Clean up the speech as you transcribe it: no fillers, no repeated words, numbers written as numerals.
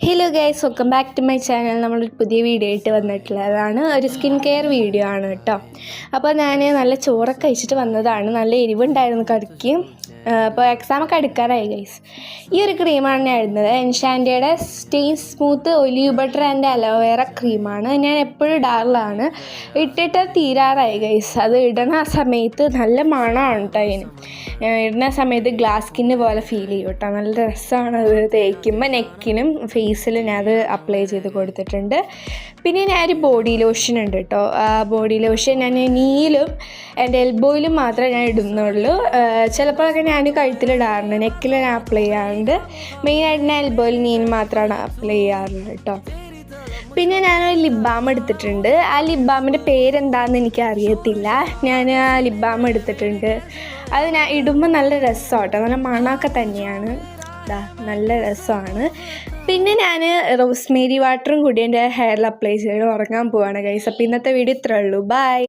Hello guys, welcome back to my channel. നമ്മളൊരു പുതിയ video ആയിട്ട് വന്നിട്ടുള്ളതാണ്. ഒരു സ്കിൻ കെയർ വീഡിയോ ആണ് കേട്ടോ. അപ്പോൾ ഞാൻ നല്ല ചോറൊക്കെ കഴിച്ചിട്ട് വന്നതാണ്. നല്ല എരിവുണ്ടായിരുന്നു കറിക്ക്. അപ്പോൾ എക്സാമൊക്കെ എടുക്കാറായി ഗൈസ്. ഈ ഒരു ക്രീമാണ് ഞാൻ ഇടുന്നത്. എൻഷാൻറ്റയുടെ stay smooth olive butter and aloe vera ക്രീമാണ്. ഞാൻ എപ്പോഴും ഇടാറുള്ളതാണ്. ഇട്ടിട്ട് തീരാറായി ഗൈസ്. അത് ഇടുന്ന സമയത്ത് നല്ല മണമാണ് കേട്ടോ. അതിന് ഇടുന്ന സമയത്ത് ഗ്ലാസ് സ്കിന്ന് പോലെ ഫീൽ ചെയ്യും കേട്ടോ. നല്ല രസമാണ് അത് തേക്കുമ്പോൾ. നെക്കിനും ഫേസിലും ഞാൻ അത് അപ്ലൈ ചെയ്ത് കൊടുത്തിട്ടുണ്ട്. പിന്നെ ഞാനൊരു ബോഡി ലോഷൻ ഉണ്ട് കേട്ടോ. ബോഡി ലോഷൻ ഞാൻ നീയിലും എൻ്റെ എൽബോയിലും മാത്രമേ ഞാൻ ഇടുന്നുള്ളൂ. ചിലപ്പോഴൊക്കെ ഞാൻ കഴുത്തിലിടാറുണ്ട്, നെക്കിൽ ഞാൻ അപ്ലൈ ചെയ്യാറുണ്ട്. മെയിനായിട്ട് ഞാൻ എൽബോയിൽ നീന് മാത്രമാണ് അപ്ലൈ ചെയ്യാറുള്ളത് കേട്ടോ. പിന്നെ ഞാനൊരു ലിപ് ബാം എടുത്തിട്ടുണ്ട്. ആ ലിപ് ബാമിൻ്റെ പേരെന്താണെന്ന് എനിക്ക് അറിയത്തില്ല. ഞാൻ ആ ലിപ് ബാം എടുത്തിട്ടുണ്ട്. അത് ഞാൻ ഇടുമ്പോൾ നല്ല രസമാണ് കേട്ടോ. നല്ല മണമൊക്കെ തന്നെയാണ്. നല്ല രസമാണ്. പിന്നെ ഞാൻ റോസ്മേരി വാട്ടറും കൂടി എൻ്റെ ഹെയറിൽ അപ്ലൈ ചെയ്ത് ഉറങ്ങാൻ പോവാണ് ഗൈസ്. അപ്പോൾ ഇന്നത്തെ വീഡിയോ ഇത്രയേ ഉള്ളൂ. ബൈ.